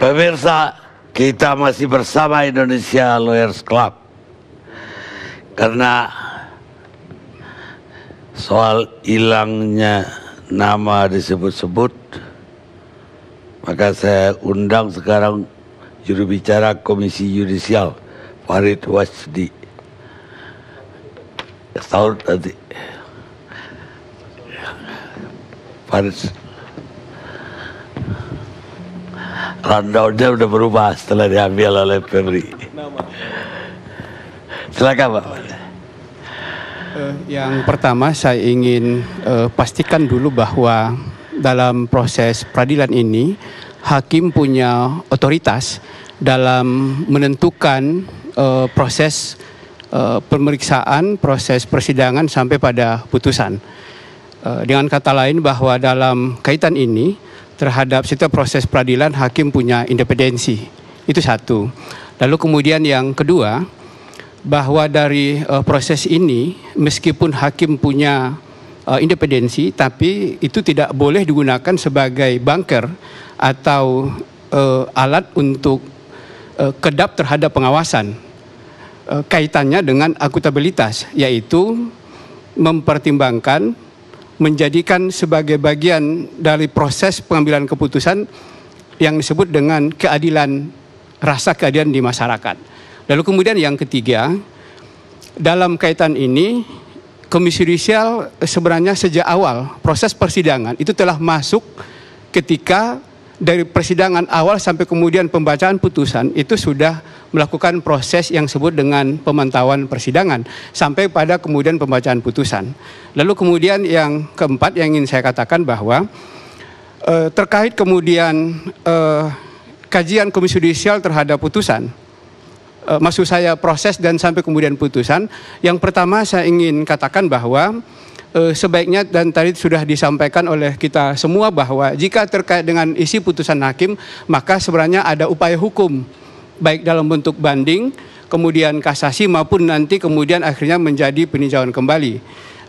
Pemirsa, kita masih bersama Indonesia Lawyers Club. Karena soal hilangnya nama disebut-sebut, maka saya undang sekarang juru bicara Komisi Yudisial, Farid Wasdi. Setahun nanti. Farid. Rundownnya udah berubah setelah diambil oleh Febri. Silakan Pak. Yang pertama saya ingin pastikan dulu bahwa dalam proses peradilan ini hakim punya otoritas dalam menentukan proses pemeriksaan, proses persidangan sampai pada putusan. Dengan kata lain bahwa dalam kaitan ini terhadap setiap proses peradilan hakim punya independensi. Itu satu. Lalu kemudian yang kedua, bahwa dari proses ini meskipun hakim punya independensi, tapi itu tidak boleh digunakan sebagai bunker atau alat untuk kedap terhadap pengawasan. Kaitannya dengan akuntabilitas, yaitu mempertimbangkan, menjadikan sebagai bagian dari proses pengambilan keputusan yang disebut dengan keadilan, rasa keadilan di masyarakat. Lalu kemudian yang ketiga, dalam kaitan ini Komisi Yudisial sebenarnya sejak awal proses persidangan itu telah masuk ketika dari persidangan awal sampai kemudian pembacaan putusan itu sudah melakukan proses yang disebut dengan pemantauan persidangan sampai pada kemudian pembacaan putusan. Lalu kemudian yang keempat yang ingin saya katakan bahwa terkait kemudian kajian Komisi Yudisial terhadap putusan, maksud saya proses dan sampai kemudian putusan, yang pertama saya ingin katakan bahwa sebaiknya, dan tadi sudah disampaikan oleh kita semua, bahwa jika terkait dengan isi putusan hakim, maka sebenarnya ada upaya hukum, baik dalam bentuk banding, kemudian kasasi, maupun nanti kemudian akhirnya menjadi peninjauan kembali.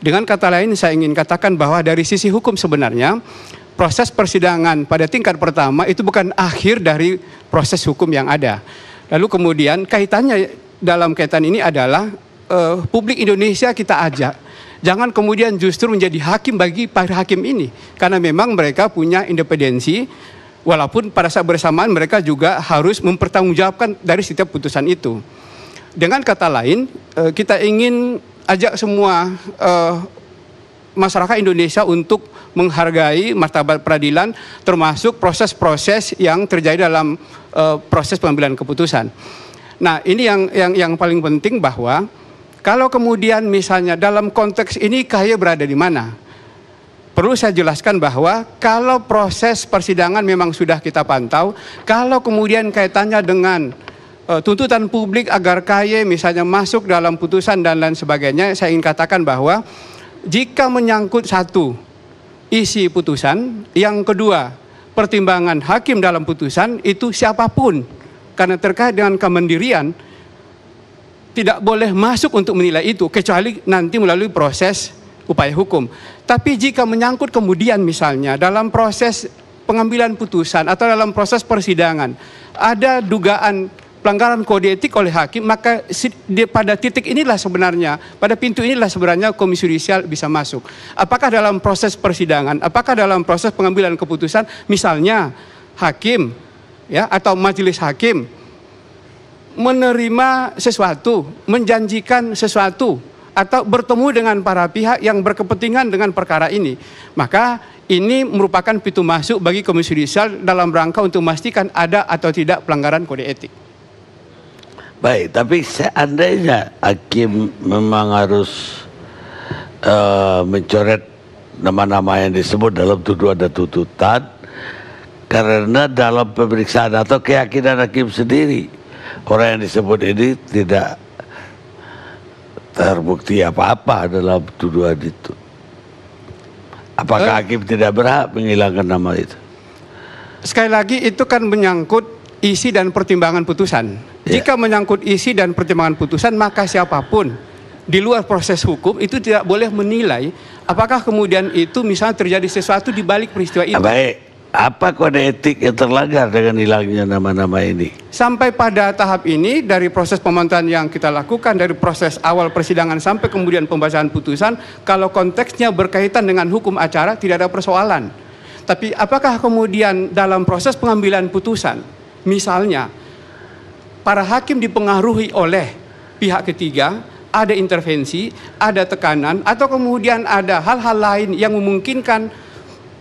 Dengan kata lain, saya ingin katakan bahwa dari sisi hukum sebenarnya, proses persidangan pada tingkat pertama itu bukan akhir dari proses hukum yang ada. Lalu kemudian kaitannya dalam kaitan ini adalah publik Indonesia kita ajak, jangan kemudian justru menjadi hakim bagi para hakim ini. Karena memang mereka punya independensi, walaupun pada saat bersamaan mereka juga harus mempertanggungjawabkan dari setiap putusan itu. Dengan kata lain, kita ingin ajak semua masyarakat Indonesia untuk menghargai martabat peradilan, termasuk proses-proses yang terjadi dalam proses pengambilan keputusan. Nah, ini yang paling penting, bahwa kalau kemudian misalnya dalam konteks ini KAY berada di mana? Perlu saya jelaskan bahwa kalau proses persidangan memang sudah kita pantau, kalau kemudian kaitannya dengan tuntutan publik agar KAY misalnya masuk dalam putusan dan lain sebagainya, saya ingin katakan bahwa jika menyangkut satu, isi putusan, yang kedua, pertimbangan hakim dalam putusan, itu siapapun, karena terkait dengan kemandirian, tidak boleh masuk untuk menilai itu, kecuali nanti melalui proses upaya hukum. Tapi jika menyangkut kemudian misalnya dalam proses pengambilan putusan atau dalam proses persidangan ada dugaan pelanggaran kode etik oleh hakim, maka pada titik inilah sebenarnya, pada pintu inilah sebenarnya Komisi Yudisial bisa masuk. Apakah dalam proses persidangan, apakah dalam proses pengambilan keputusan, misalnya hakim ya atau majelis hakim menerima sesuatu, menjanjikan sesuatu, atau bertemu dengan para pihak yang berkepentingan dengan perkara ini, maka ini merupakan pintu masuk bagi Komisi Yudisial dalam rangka untuk memastikan ada atau tidak pelanggaran kode etik. Baik, tapi seandainya hakim memang harus mencoret nama-nama yang disebut dalam tuduhan dan tuntutan, karena dalam pemeriksaan atau keyakinan hakim sendiri, orang yang disebut ini tidak terbukti apa-apa dalam tuduhan itu, apakah hakim tidak berhak menghilangkan nama itu? Sekali lagi, itu kan menyangkut isi dan pertimbangan putusan. Jika menyangkut isi dan pertimbangan putusan, maka siapapun di luar proses hukum itu tidak boleh menilai apakah kemudian itu misalnya terjadi sesuatu di balik peristiwa itu. Baik, Apa kode etik yang terlanggar dengan hilangnya nama-nama ini? Sampai pada tahap ini, dari proses pemantauan yang kita lakukan, dari proses awal persidangan sampai kemudian pembahasan putusan, kalau konteksnya berkaitan dengan hukum acara tidak ada persoalan. Tapi apakah kemudian dalam proses pengambilan putusan, misalnya para hakim dipengaruhi oleh pihak ketiga, ada intervensi, ada tekanan, atau kemudian ada hal-hal lain yang memungkinkan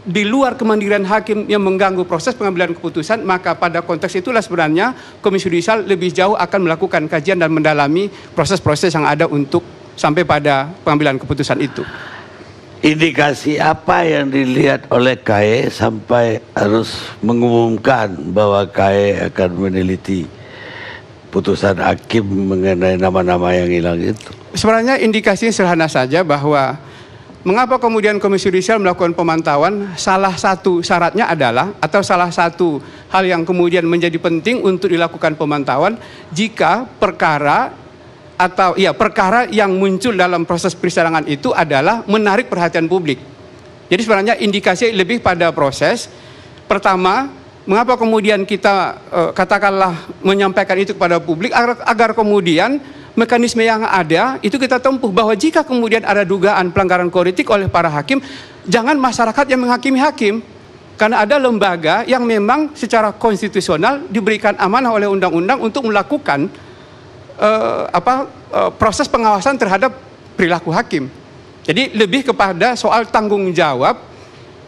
di luar kemandirian hakim yang mengganggu proses pengambilan keputusan, maka pada konteks itulah sebenarnya Komisi Yudisial lebih jauh akan melakukan kajian dan mendalami proses-proses yang ada untuk sampai pada pengambilan keputusan itu. Indikasi apa yang dilihat oleh KAE sampai harus mengumumkan bahwa KAE akan meneliti putusan hakim mengenai nama-nama yang hilang itu? Sebenarnya indikasinya sederhana saja, bahwa mengapa kemudian Komisi Yudisial melakukan pemantauan, salah satu syaratnya adalah, atau salah satu hal yang kemudian menjadi penting untuk dilakukan pemantauan, jika perkara atau perkara yang muncul dalam proses persidangan itu adalah menarik perhatian publik. Jadi sebenarnya indikasi lebih pada proses. Pertama, mengapa kemudian kita katakanlah menyampaikan itu kepada publik, agar kemudian mekanisme yang ada itu kita tempuh, bahwa jika kemudian ada dugaan pelanggaran kode etik oleh para hakim, jangan masyarakat yang menghakimi hakim, karena ada lembaga yang memang secara konstitusional diberikan amanah oleh undang-undang untuk melakukan proses pengawasan terhadap perilaku hakim. Jadi lebih kepada soal tanggung jawab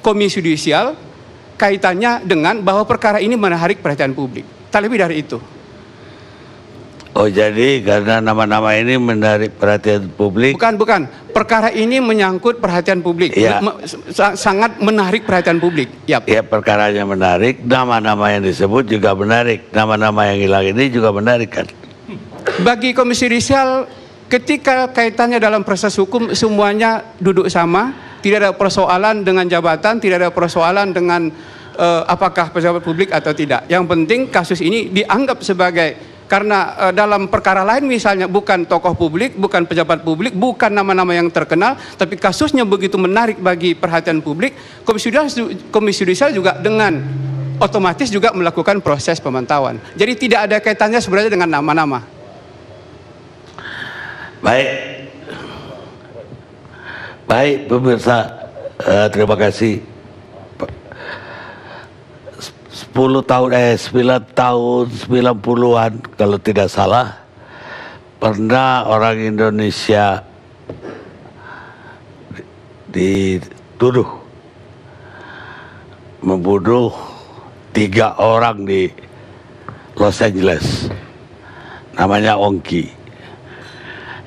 Komisi Yudisial kaitannya dengan bahwa perkara ini menarik perhatian publik. Tak lebih dari itu. Oh, jadi karena nama-nama ini menarik perhatian publik? Bukan. Perkara ini menyangkut perhatian publik. Ya. Sangat menarik perhatian publik. Yap. Ya, perkaranya menarik, nama-nama yang disebut juga menarik. Nama-nama yang hilang ini juga menarik kan? Bagi Komisi Yudisial, ketika kaitannya dalam proses hukum, semuanya duduk sama. Tidak ada persoalan dengan jabatan, tidak ada persoalan dengan apakah pejabat publik atau tidak. Yang penting kasus ini dianggap sebagai, karena dalam perkara lain misalnya bukan tokoh publik, bukan pejabat publik, bukan nama-nama yang terkenal, tapi kasusnya begitu menarik bagi perhatian publik, Komisi Yudisial juga dengan otomatis juga melakukan proses pemantauan. Jadi tidak ada kaitannya sebenarnya dengan nama-nama. Baik pemirsa, terima kasih. 9 tahun 90-an kalau tidak salah, pernah orang Indonesia dituduh membunuh 3 orang di Los Angeles, namanya Ongki.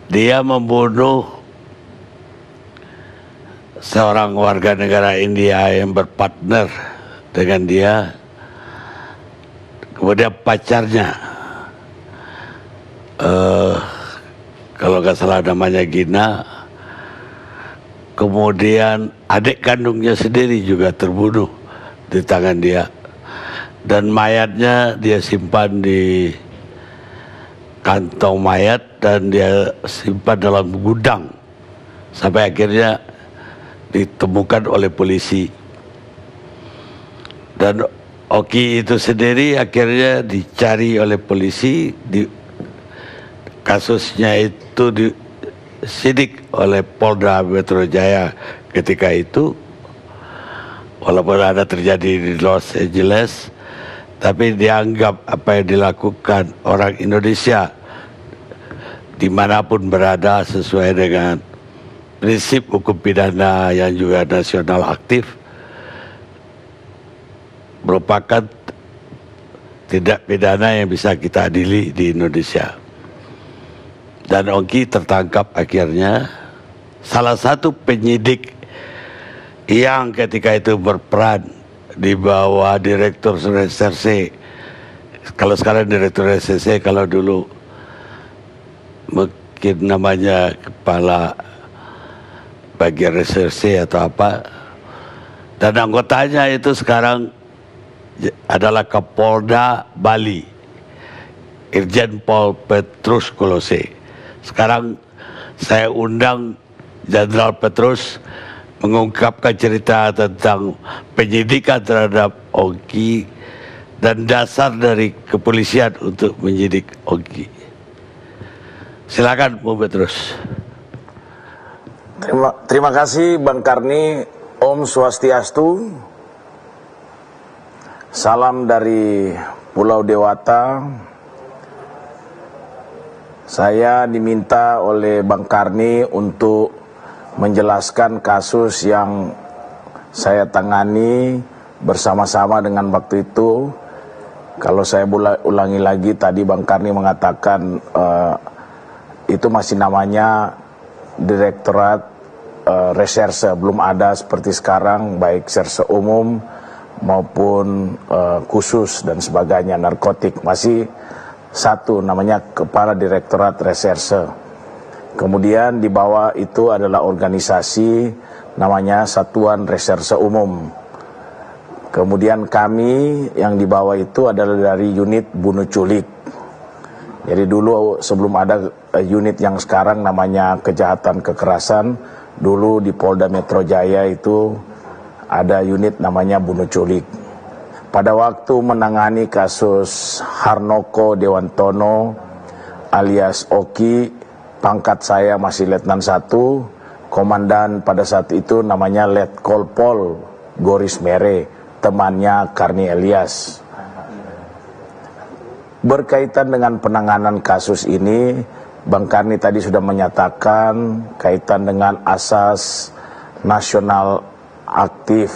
Dia membunuh seorang warga negara India yang berpartner dengan dia, kemudian pacarnya, kalau nggak salah namanya Gina, kemudian adik kandungnya sendiri juga terbunuh di tangan dia, dan mayatnya dia simpan di kantong mayat dan dia simpan dalam gudang sampai akhirnya ditemukan oleh polisi. Dan Oki itu sendiri akhirnya dicari oleh polisi, kasusnya itu disidik oleh Polda Metro Jaya ketika itu, walaupun ada terjadi di Los Angeles, tapi dianggap apa yang dilakukan orang Indonesia dimanapun berada sesuai dengan prinsip hukum pidana yang juga nasional aktif, merupakan tindak pidana yang bisa kita adili di Indonesia. Dan Ongki tertangkap akhirnya, salah satu penyidik yang ketika itu berperan di bawah Direktur Reserse. Kalau sekarang Direktur Reserse, kalau dulu mungkin namanya Kepala Bagian Reserse atau apa. Dan anggotanya itu sekarang adalah Kapolda Bali, Irjen Pol Petrus Kolose. Sekarang saya undang Jenderal Petrus mengungkapkan cerita tentang penyidikan terhadap Ongki dan dasar dari kepolisian untuk menyidik Ongki. Silakan Bung Petrus. Terima kasih Bang Karni. Om Swastiastu. Salam dari Pulau Dewata. Saya diminta oleh Bang Karni untuk menjelaskan kasus yang saya tangani bersama-sama dengan waktu itu. Kalau saya ulangi lagi, tadi Bang Karni mengatakan itu masih namanya Direktorat Reserse, belum ada seperti sekarang, baik reserse umum maupun khusus dan sebagainya, narkotik. Masih satu, namanya Kepala Direktorat Reserse. Kemudian di bawah itu adalah organisasi namanya Satuan Reserse Umum. Kemudian kami yang di bawah itu adalah dari unit bunuh culik. Jadi dulu sebelum ada unit yang sekarang namanya kejahatan kekerasan, dulu di Polda Metro Jaya itu ada unit namanya bunuh culik. Pada waktu menangani kasus Harnoko Dewantono alias Oki, pangkat saya masih Letnan 1, komandan pada saat itu namanya Letkol Pol Goris Mere, temannya Karni Elias. Berkaitan dengan penanganan kasus ini, Bang Karni tadi sudah menyatakan kaitan dengan asas nasional aktif.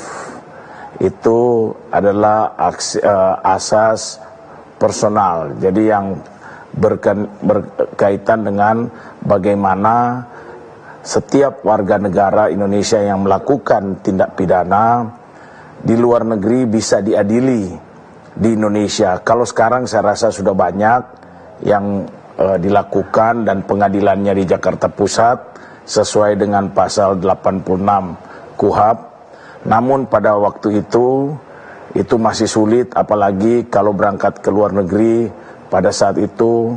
Itu adalah asas personal. Jadi yang berkaitan dengan bagaimana setiap warga negara Indonesia yang melakukan tindak pidana di luar negeri bisa diadili di Indonesia. Kalau sekarang saya rasa sudah banyak yang dilakukan dan pengadilannya di Jakarta Pusat sesuai dengan pasal 86 KUHP. Namun pada waktu itu masih sulit, apalagi kalau berangkat ke luar negeri pada saat itu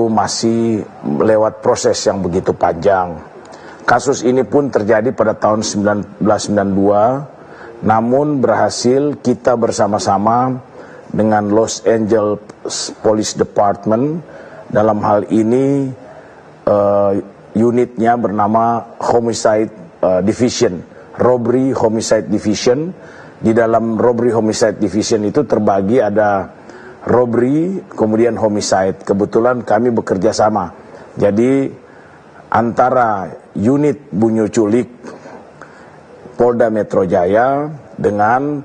masih lewat proses yang begitu panjang. Kasus ini pun terjadi pada tahun 1992. Namun berhasil kita bersama-sama dengan Los Angeles Police Department, dalam hal ini unitnya bernama Homicide Division, Robbery Homicide Division. Di dalam Robbery Homicide Division itu terbagi ada robbery, kemudian homicide. Kebetulan kami bekerja sama. Jadi antara unit bunuh culik Polda Metro Jaya dengan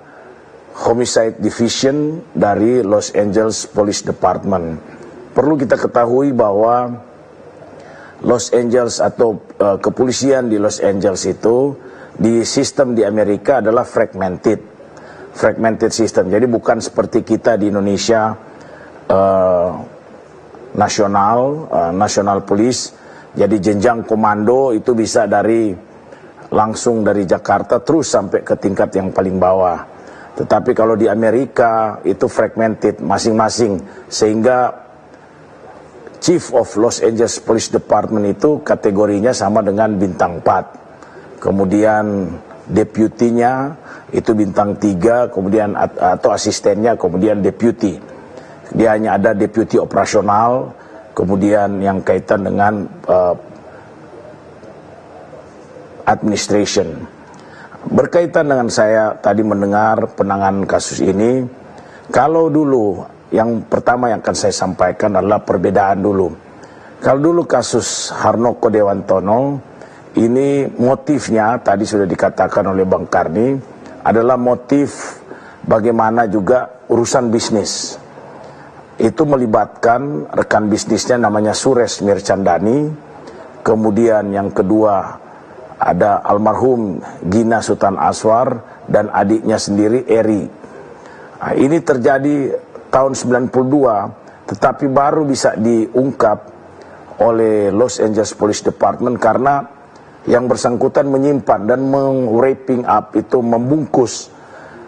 Homicide Division dari Los Angeles Police Department. Perlu kita ketahui bahwa Los Angeles atau kepolisian di Los Angeles itu di sistem di Amerika adalah fragmented system. Jadi bukan seperti kita di Indonesia national police. Jadi jenjang komando itu bisa langsung dari Jakarta terus sampai ke tingkat yang paling bawah. Tetapi kalau di Amerika itu fragmented masing-masing, sehingga Chief of Los Angeles Police Department itu kategorinya sama dengan bintang 4. Kemudian deputinya itu bintang 3, kemudian atau asistennya kemudian deputy. Dia hanya ada deputy operasional, kemudian yang kaitan dengan administration. Berkaitan dengan saya tadi mendengar penanganan kasus ini, kalau dulu yang pertama yang akan saya sampaikan adalah perbedaan dulu. Kalau dulu kasus Harnoko Dewantono, ini motifnya tadi sudah dikatakan oleh Bang Karni, adalah motif bagaimana juga urusan bisnis. Itu melibatkan rekan bisnisnya namanya Sures Mirchandani, kemudian yang kedua ada almarhum Gina Sultan Aswar dan adiknya sendiri Eri. Nah, ini terjadi tahun 92, tetapi baru bisa diungkap oleh Los Angeles Police Department karena yang bersangkutan menyimpan dan wrapping up, itu membungkus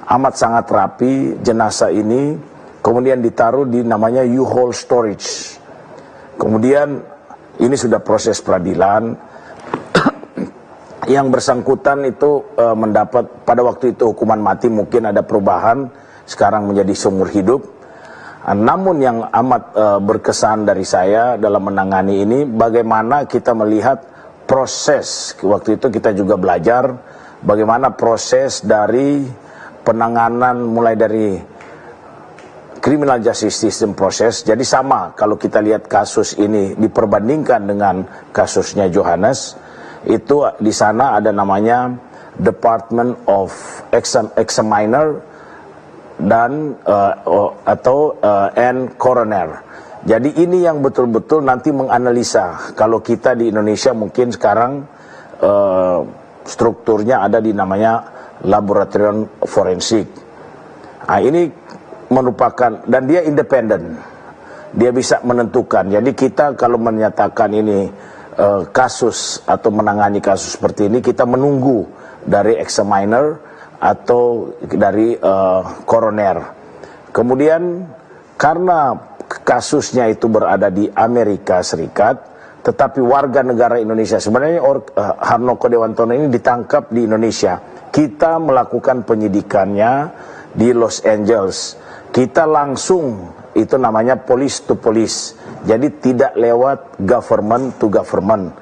amat sangat rapi jenazah ini, kemudian ditaruh di namanya U-Haul storage. Kemudian ini sudah proses peradilan. yang bersangkutan itu mendapat pada waktu itu hukuman mati, mungkin ada perubahan sekarang menjadi seumur hidup. Namun yang amat berkesan dari saya dalam menangani ini, bagaimana kita melihat proses, waktu itu kita juga belajar bagaimana proses dari penanganan mulai dari criminal justice system proses. Jadi sama kalau kita lihat kasus ini diperbandingkan dengan kasusnya Johannes, itu di sana ada namanya Department of Examiner dan and Coroner. Jadi ini yang betul-betul nanti menganalisa. Kalau kita di Indonesia mungkin sekarang strukturnya ada di namanya laboratorium forensik. Nah, ini merupakan, dan dia independen, dia bisa menentukan. Jadi kita kalau menyatakan ini kasus atau menangani kasus seperti ini, kita menunggu dari examiner atau dari coroner. Kemudian karena kasusnya itu berada di Amerika Serikat, tetapi warga negara Indonesia, sebenarnya Harnoko Dewantono ini ditangkap di Indonesia. Kita melakukan penyidikannya di Los Angeles. Kita langsung, itu namanya police to police. Jadi tidak lewat government to government.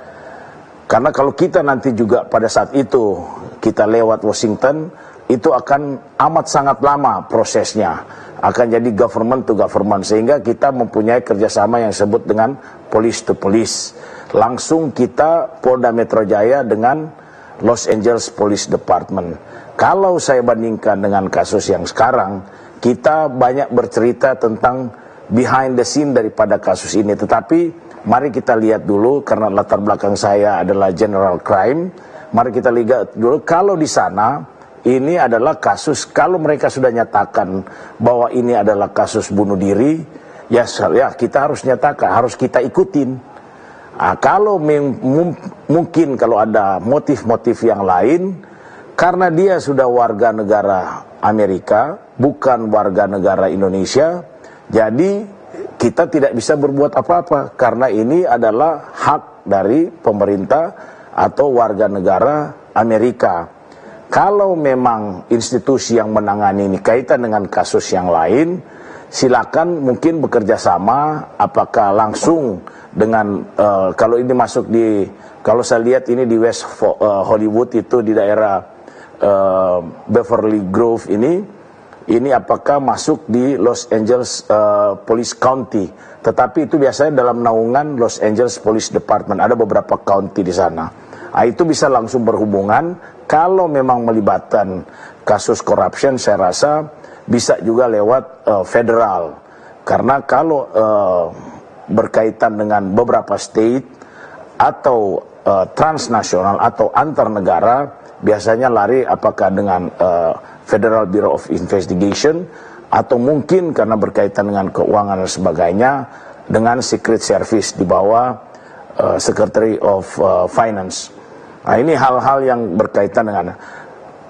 Karena kalau kita nanti juga pada saat itu kita lewat Washington, itu akan amat sangat lama prosesnya. Akan jadi government to government. Sehingga kita mempunyai kerjasama yang disebut dengan police to police. Langsung kita Polda Metro Jaya dengan Los Angeles Police Department. Kalau saya bandingkan dengan kasus yang sekarang, kita banyak bercerita tentang behind the scene daripada kasus ini. Tetapi mari kita lihat dulu, karena latar belakang saya adalah general crime. Mari kita lihat dulu, kalau di sana ini adalah kasus, kalau mereka sudah nyatakan bahwa ini adalah kasus bunuh diri, ya kita harus nyatakan, harus kita ikutin. Nah, kalau mungkin kalau ada motif-motif yang lain, karena dia sudah warga negara Amerika, bukan warga negara Indonesia, jadi kita tidak bisa berbuat apa-apa, karena ini adalah hak dari pemerintah atau warga negara Amerika. Kalau memang institusi yang menangani ini kaitan dengan kasus yang lain, silakan mungkin bekerja sama, apakah langsung dengan, kalau ini masuk di, kalau saya lihat ini di West Hollywood itu di daerah Beverly Grove ini apakah masuk di Los Angeles Police County, tetapi itu biasanya dalam naungan Los Angeles Police Department, ada beberapa county di sana. Nah, itu bisa langsung berhubungan. Kalau memang melibatkan kasus corruption, saya rasa bisa juga lewat federal. Karena kalau berkaitan dengan beberapa state atau transnasional atau antar negara, biasanya lari apakah dengan Federal Bureau of Investigation, atau mungkin karena berkaitan dengan keuangan dan sebagainya dengan Secret Service di bawah Secretary of Finance. Nah, ini hal-hal yang berkaitan dengan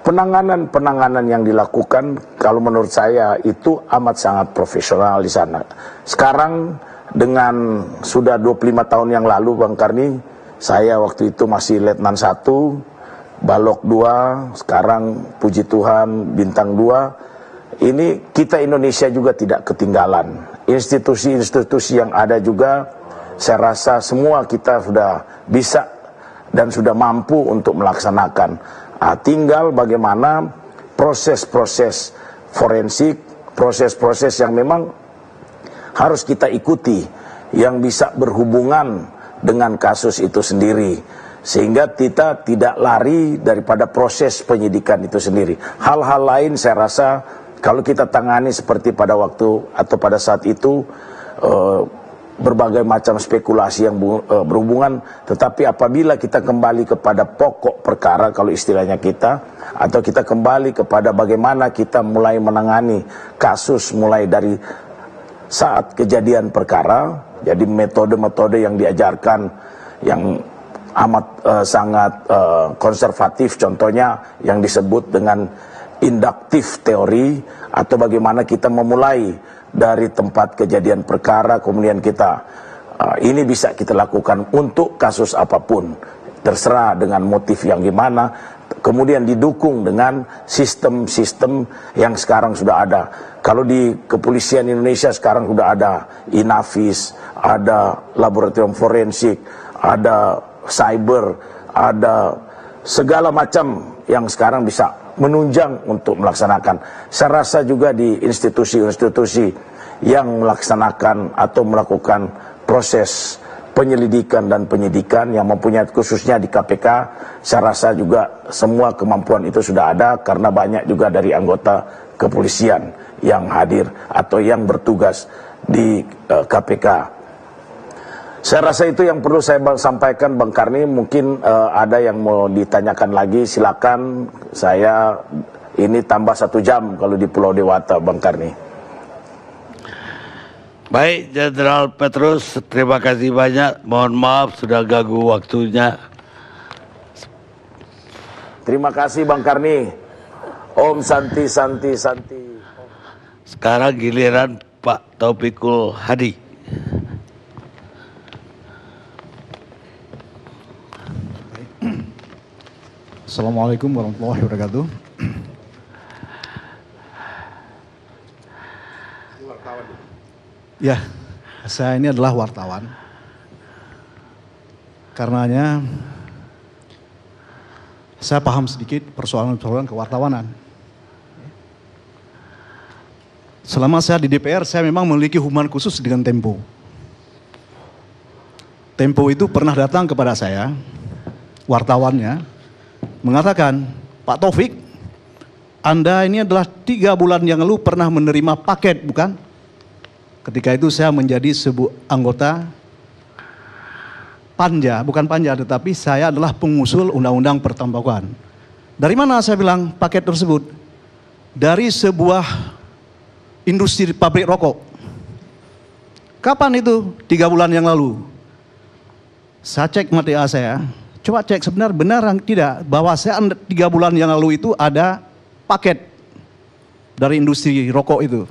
penanganan yang dilakukan, kalau menurut saya itu amat sangat profesional di sana. Sekarang dengan sudah 25 tahun yang lalu, Bang Karni, saya waktu itu masih Letnan 1, Balok 2, sekarang puji Tuhan Bintang 2. Ini kita Indonesia juga tidak ketinggalan. Institusi-institusi yang ada juga, saya rasa semua kita sudah bisa dan sudah mampu untuk melaksanakan. Nah, tinggal bagaimana proses-proses forensik, proses-proses yang memang harus kita ikuti, yang bisa berhubungan dengan kasus itu sendiri, sehingga kita tidak lari daripada proses penyidikan itu sendiri. Hal-hal lain saya rasa kalau kita tangani seperti pada waktu atau pada saat itu, berbagai macam spekulasi yang berhubungan, tetapi apabila kita kembali kepada pokok perkara, kalau istilahnya kita, atau kita kembali kepada bagaimana kita mulai menangani kasus mulai dari saat kejadian perkara, jadi metode-metode yang diajarkan yang amat sangat konservatif, contohnya yang disebut dengan induktif teori, atau bagaimana kita memulai dari tempat kejadian perkara, kemudian kita ini bisa kita lakukan untuk kasus apapun. terserah dengan motif yang gimana, kemudian didukung dengan sistem-sistem yang sekarang sudah ada. Kalau di kepolisian Indonesia sekarang sudah ada Inavis, ada laboratorium forensik, ada cyber, ada segala macam yang sekarang bisa menunjang untuk melaksanakan. Saya rasa juga di institusi-institusi yang melaksanakan atau melakukan proses penyelidikan dan penyidikan yang mempunyai khususnya di KPK, saya rasa juga semua kemampuan itu sudah ada karena banyak juga dari anggota kepolisian yang hadir atau yang bertugas di KPK. Saya rasa itu yang perlu saya sampaikan, Bang Karni. Mungkin ada yang mau ditanyakan lagi, silakan. Saya ini tambah 1 jam kalau di Pulau Dewata, Bang Karni. Baik, Jenderal Petrus, terima kasih banyak. Mohon maaf sudah ganggu waktunya. Terima kasih Bang Karni. Om Santi Santi Santi. Sekarang giliran Pak Taufikul Hadi. Assalamualaikum warahmatullahi wabarakatuh. Ya, saya ini adalah wartawan. Karenanya saya paham sedikit persoalan-persoalan kewartawanan. Selama saya di DPR, saya memang memiliki hubungan khusus dengan Tempo. Tempo itu pernah datang kepada saya, wartawannya, mengatakan, Pak Taufik, Anda ini adalah 3 bulan yang lalu pernah menerima paket, bukan? Ketika itu saya menjadi anggota Panja, bukan Panja, tetapi saya adalah pengusul undang-undang pertambakan. Dari mana saya bilang paket tersebut? Dari sebuah industri pabrik rokok. Kapan itu? 3 bulan yang lalu. Saya cek MTA saya, coba cek benar tidak bahwa saya 3 bulan yang lalu itu ada paket dari industri rokok itu.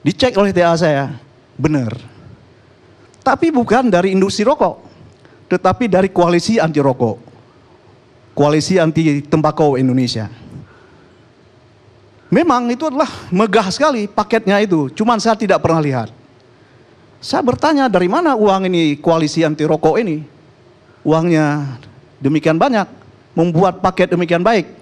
Dicek oleh TA saya, benar. Tapi bukan dari industri rokok, tetapi dari koalisi anti rokok, koalisi anti tembakau Indonesia. Memang itu adalah megah sekali paketnya itu, cuman saya tidak pernah lihat. Saya bertanya dari mana uang ini koalisi anti rokok ini, uangnya demikian banyak, membuat paket demikian baik.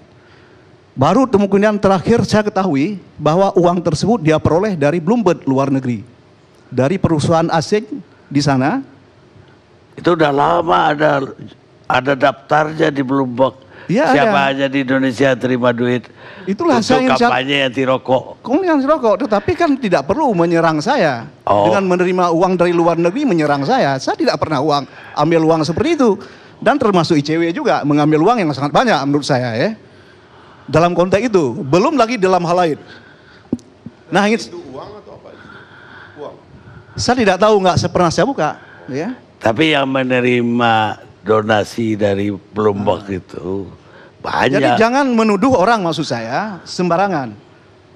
Baru kemudian terakhir saya ketahui bahwa uang tersebut dia peroleh dari Bloomberg luar negeri. Dari perusahaan asing di sana. Itu udah lama ada daftarnya di Bloomberg. Ya, siapa aja di Indonesia terima duit. Itulah untuk kampanye anti rokok. Anti rokok, tetapi kan tidak perlu menyerang saya. Dengan menerima uang dari luar negeri menyerang saya. Saya tidak pernah ambil uang seperti itu. Dan termasuk ICW juga mengambil uang yang sangat banyak menurut saya ya. Dalam konteks itu, belum lagi dalam hal lain. Nah, itu uang atau apa? Uang. Saya tidak tahu, nggak pernah saya buka. Ya. Tapi yang menerima donasi dari Bloomberg itu banyak. Jadi jangan menuduh orang maksud saya sembarangan.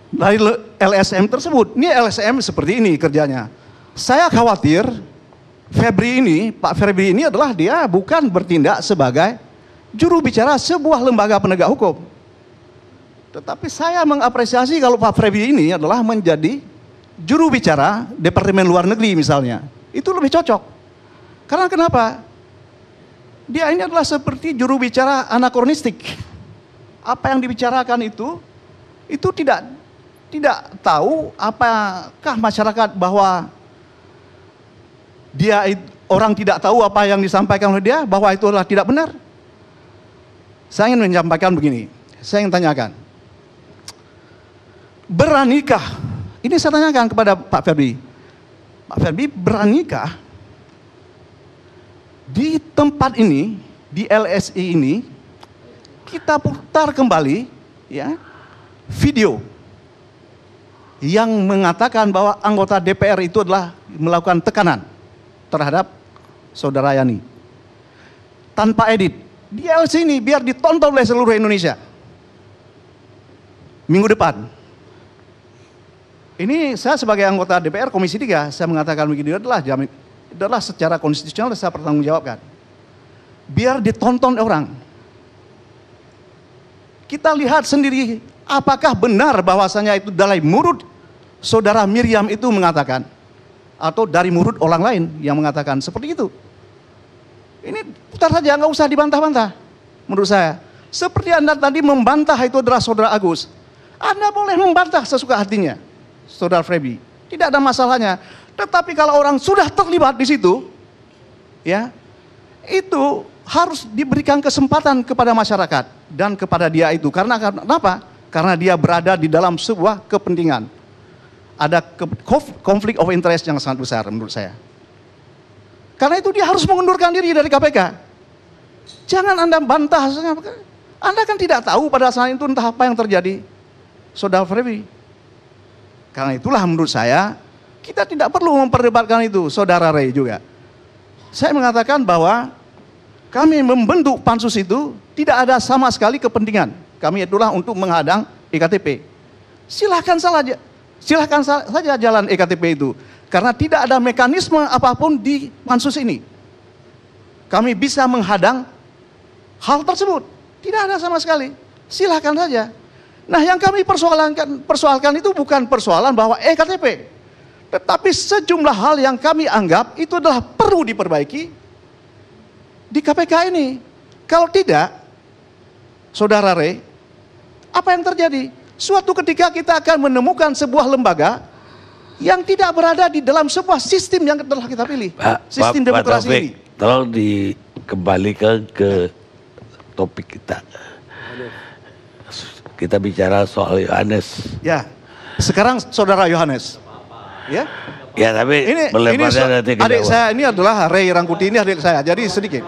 Dari LSM tersebut, ini LSM seperti ini kerjanya. Saya khawatir Pak Febri ini adalah dia bukan bertindak sebagai juru bicara sebuah lembaga penegak hukum. Tetapi saya mengapresiasi kalau Pak Febri ini adalah menjadi juru bicara Departemen Luar Negeri misalnya. Itu lebih cocok. Karena kenapa? Dia ini adalah seperti juru bicara anakronistik. Apa yang dibicarakan itu tidak tahu apakah masyarakat bahwa orang tidak tahu apa yang disampaikan oleh dia, bahwa itu adalah tidak benar. Saya ingin menyampaikan begini, saya ingin tanyakan. Beranikah? Ini saya tanyakan kepada Pak Febri. Pak Febri, beranikah di tempat ini, di LSI ini, kita putar kembali ya, video yang mengatakan bahwa anggota DPR itu adalah melakukan tekanan terhadap Saudara Yani. Tanpa edit. Di LSI ini biar ditonton oleh seluruh Indonesia. Minggu depan. Ini saya sebagai anggota DPR Komisi 3, saya mengatakan begini, adalah secara konstitusional saya bertanggung jawabkan. biar ditonton orang. Kita lihat sendiri apakah benar bahwasanya itu dari mulut saudara Miriam itu mengatakan, atau dari mulut orang lain yang mengatakan seperti itu. Ini putar saja, nggak usah dibantah-bantah menurut saya. Seperti Anda tadi membantah itu adalah saudara Agus, Anda boleh membantah sesuka hatinya, saudara Feby, tidak ada masalahnya. Tetapi kalau orang sudah terlibat di situ, ya, itu harus diberikan kesempatan kepada masyarakat dan kepada dia itu. Karena kenapa? Karena dia berada di dalam sebuah kepentingan. Ada konflik of interest yang sangat besar menurut saya. Karena itu dia harus mengundurkan diri dari KPK. Jangan Anda bantah. Anda kan tidak tahu pada saat itu entah apa yang terjadi, saudara Feby. Karena itulah menurut saya, kita tidak perlu memperdebatkan itu, saudara Ray juga. Saya mengatakan bahwa kami membentuk pansus itu tidak ada sama sekali kepentingan. Kami itulah untuk menghadang EKTP. Silahkan saja jalan EKTP itu. Karena tidak ada mekanisme apapun di pansus ini. Kami bisa menghadang hal tersebut. Tidak ada sama sekali. Silahkan saja. Nah, yang kami persoalkan itu bukan persoalan bahwa EKTP. Tetapi sejumlah hal yang kami anggap itu adalah perlu diperbaiki di KPK ini. Kalau tidak, saudara Ray, apa yang terjadi? Suatu ketika kita akan menemukan sebuah lembaga yang tidak berada di dalam sebuah sistem yang telah kita pilih. Sistem demokrasi ini. Tolong dikembalikan ke topik kita. Kita bicara soal Yohanes. Ya, sekarang saudara Yohanes. Ya, ya tapi ini adik saya ini adalah Ray Rangkuti, ini adik saya. Jadi sedikit.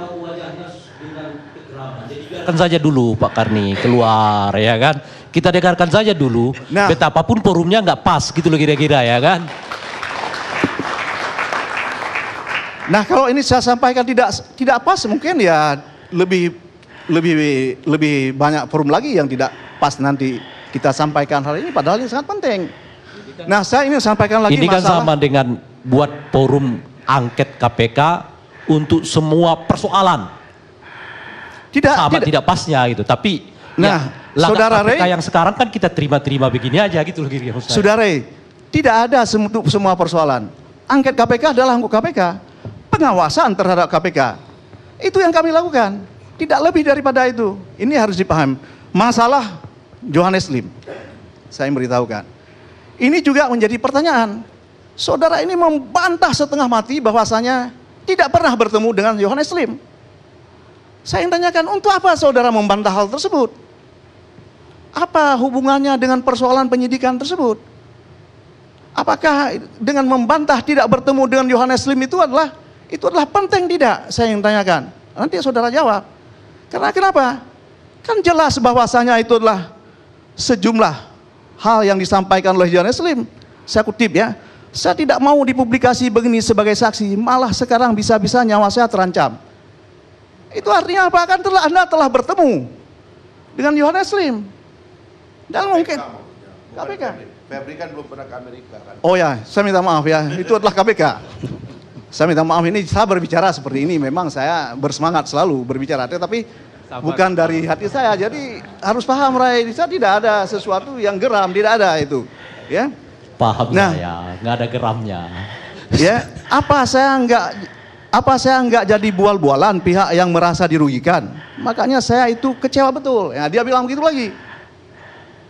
Kan saja dulu Pak Karni keluar, ya kan. Kita dengarkan saja dulu. Nah, betapapun forumnya nggak pas gitu loh kira-kira, ya kan. Nah, kalau ini saya sampaikan tidak pas, mungkin ya lebih banyak forum lagi yang tidak pas nanti kita sampaikan hal ini, padahal ini sangat penting. Nah, saya ingin sampaikan lagi ini kan sama dengan buat forum angket KPK untuk semua persoalan. Tidak pasnya gitu, tapi nah, ya, saudara KPK Ray, yang sekarang kan kita terima begini aja gitu loh kira-kira. Saudara Ray, tidak ada semua persoalan. Angket KPK adalah angket KPK, pengawasan terhadap KPK. Itu yang kami lakukan, tidak lebih daripada itu. Ini harus dipahami. Masalah Yohanes Lim, saya memberitahukan. Ini juga menjadi pertanyaan. Saudara ini membantah setengah mati bahwasanya tidak pernah bertemu dengan Yohanes Lim. Saya ingin tanyakan, untuk apa saudara membantah hal tersebut? Apa hubungannya dengan persoalan penyidikan tersebut? Apakah dengan membantah tidak bertemu dengan Yohanes Lim itu adalah penting tidak? Saya ingin tanyakan. Nanti saudara jawab. Karena kenapa? Kan jelas bahwasanya itu adalah sejumlah hal yang disampaikan oleh Yohanes Lim. Saya kutip ya. Saya tidak mau dipublikasi begini sebagai saksi, malah sekarang bisa-bisa nyawa saya terancam. Itu artinya apa? Kan Anda telah bertemu dengan Yohanes Lim. Dan mungkin KPK. Febri kan belum pernah ke Amerika kan. Oh ya, saya minta maaf ya. Itu adalah KPK. Saya minta maaf, ini saya berbicara seperti ini. Memang saya bersemangat selalu berbicara, tetapi bukan dari hati saya. Jadi harus paham, Ray. Saya tidak ada sesuatu yang geram, tidak ada itu. Ya. Paham ya, nggak ada geramnya. Ya, apa saya nggak jadi bual-bualan pihak yang merasa dirugikan. Makanya saya itu kecewa betul. Ya, dia bilang begitu lagi.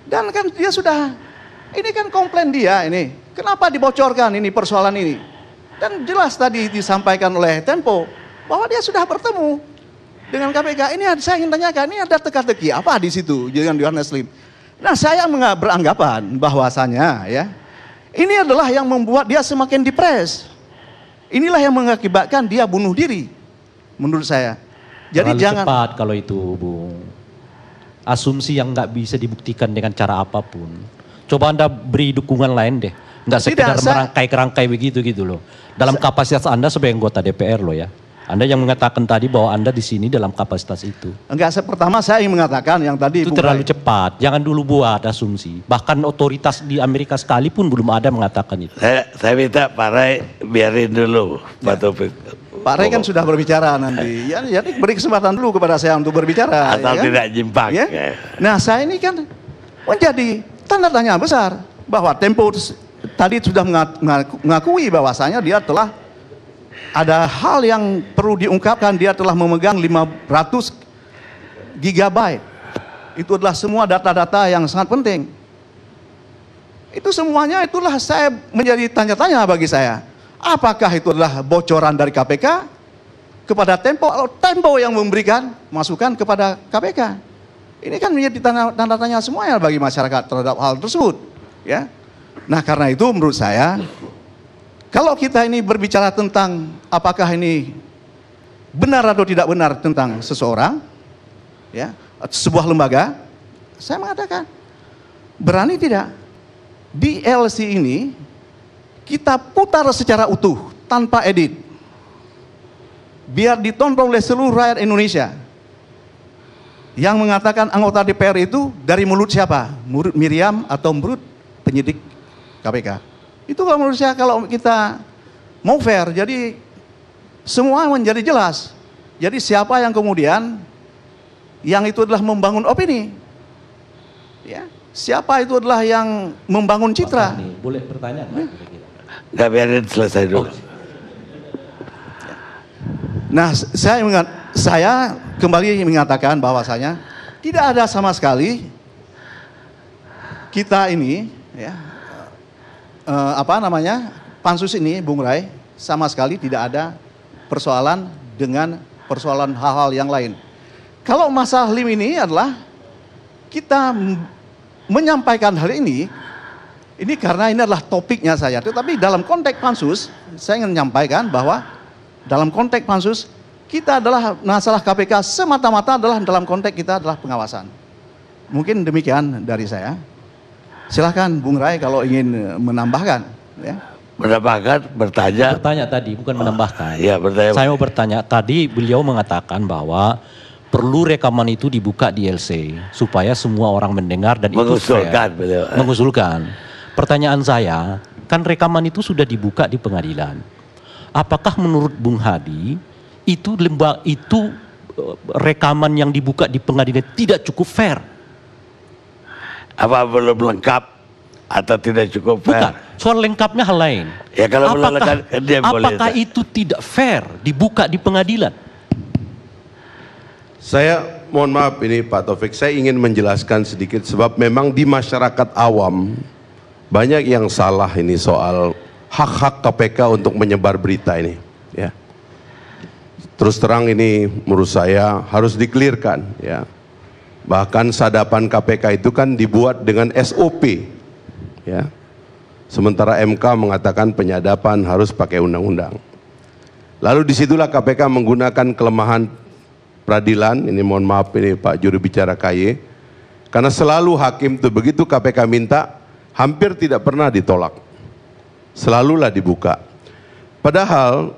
Dan kan dia sudah, ini kan komplain dia ini. Kenapa dibocorkan ini persoalan ini? Dan jelas tadi disampaikan oleh Tempo bahwa dia sudah bertemu dengan KPK. Ini saya ingin tanyakan, ini ada teka-teki apa di situ dengan Yohanes Lim? Nah, saya beranggapan bahwasanya ya, ini adalah yang membuat dia semakin depres. Inilah yang mengakibatkan dia bunuh diri, menurut saya. Jadi terlalu jangan cepat kalau itu, Bung. Asumsi yang nggak bisa dibuktikan dengan cara apapun. Coba Anda beri dukungan lain deh. Nggak sekedar merangkai-kerangkai begitu gitu loh. Dalam kapasitas Anda sebagai anggota DPR loh ya. Anda yang mengatakan tadi bahwa Anda di sini dalam kapasitas itu. Enggak, pertama saya ingin mengatakan yang tadi itu terlalu cepat. Jangan dulu buat asumsi. Bahkan otoritas di Amerika sekalipun belum ada mengatakan itu. Saya minta Pak Ray biarin dulu Pak Taufik Pak Rey kan sudah berbicara nanti. Ya, jadi beri kesempatan dulu kepada saya untuk berbicara. Atau ya kan? tidak nyimpang. Ya? Nah, saya ini kan menjadi tanda tanya besar bahwa Tempo tadi sudah mengakui bahwasanya dia telah ada hal yang perlu diungkapkan. Dia telah memegang 500 gigabyte. Itu adalah semua data-data yang sangat penting. Itu semuanya itulah saya menjadi tanya-tanya bagi saya. Apakah itu adalah bocoran dari KPK kepada Tempo atau Tempo yang memberikan masukan kepada KPK? Ini kan menjadi tanda tanya semuanya bagi masyarakat terhadap hal tersebut. Ya. Nah, karena itu menurut saya, kalau kita ini berbicara tentang apakah ini benar atau tidak benar tentang seseorang, ya, sebuah lembaga, saya mengatakan berani tidak DLC ini kita putar secara utuh tanpa edit, biar ditonton oleh seluruh rakyat Indonesia. Yang mengatakan anggota DPR itu dari mulut siapa? Mulut Miriam atau mulut penyidik KPK? Itu kalau menurut saya, kalau kita mau fair, jadi semua menjadi jelas. Jadi siapa yang kemudian yang itu adalah membangun opini, ya, siapa itu adalah yang membangun citra. Boleh pertanyaan? Nggak, biarin selesai dulu. Nah, saya kembali mengatakan bahwasanya tidak ada sama sekali kita ini, ya, pansus ini, Bung Rai, sama sekali tidak ada persoalan dengan persoalan hal-hal yang lain. Kalau masalah LIM ini adalah kita menyampaikan hal ini karena ini adalah topiknya saya. Tetapi dalam konteks pansus, saya ingin menyampaikan bahwa dalam konteks pansus, kita adalah masalah KPK semata-mata adalah dalam konteks kita adalah pengawasan. Mungkin demikian dari saya. Silahkan Bung Rai kalau ingin menambahkan. Ya. Menambahkan, bertanya. Bertanya tadi, bukan menambahkan. Ya, bertanya. Saya mau bertanya, tadi beliau mengatakan bahwa perlu rekaman itu dibuka di LC supaya semua orang mendengar dan mengusulkan, itu fair. Mengusulkan. Pertanyaan saya, kan rekaman itu sudah dibuka di pengadilan. Apakah menurut Bung Hadi itu rekaman yang dibuka di pengadilan tidak cukup fair? Apa belum lengkap atau tidak cukup fair? Bukan, soal lengkapnya hal lain. Ya, kalau belum lengkap, dia boleh. Apakah itu tidak fair dibuka di pengadilan? Saya mohon maaf ini Pak Taufik, saya ingin menjelaskan sedikit sebab memang di masyarakat awam banyak yang salah ini soal hak-hak KPK untuk menyebar berita ini, ya. Terus terang ini menurut saya harus dikelirkan, ya. Bahkan sadapan KPK itu kan dibuat dengan SOP, ya. Sementara MK mengatakan penyadapan harus pakai undang-undang. Lalu disitulah KPK menggunakan kelemahan peradilan, ini mohon maaf ini Pak juru bicara KY, karena selalu hakim itu begitu KPK minta, hampir tidak pernah ditolak. Selalulah dibuka. Padahal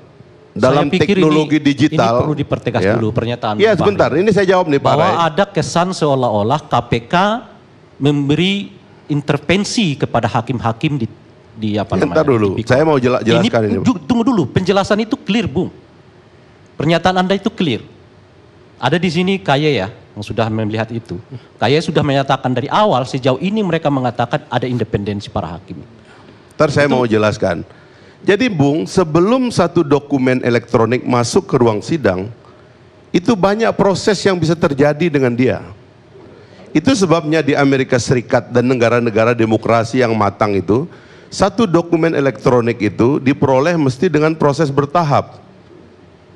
dalam teknologi digital, ini perlu dipertegas ya, dulu pernyataan. Iya sebentar, ini saya jawab nih Pak Rai. Bahwa ada kesan seolah-olah KPK memberi intervensi kepada hakim-hakim di apa namanya? Bentar dulu, saya mau jelaskan ini. Tunggu dulu, penjelasan itu clear, Bung. Pernyataan Anda itu clear. Ada di sini KY ya, yang sudah melihat itu. KY sudah menyatakan dari awal sejauh ini mereka mengatakan ada independensi para hakim. Ntar saya mau jelaskan. Jadi Bung, sebelum satu dokumen elektronik masuk ke ruang sidang, itu banyak proses yang bisa terjadi dengan dia. Itu sebabnya di Amerika Serikat dan negara-negara demokrasi yang matang itu, satu dokumen elektronik itu diperoleh mesti dengan proses bertahap.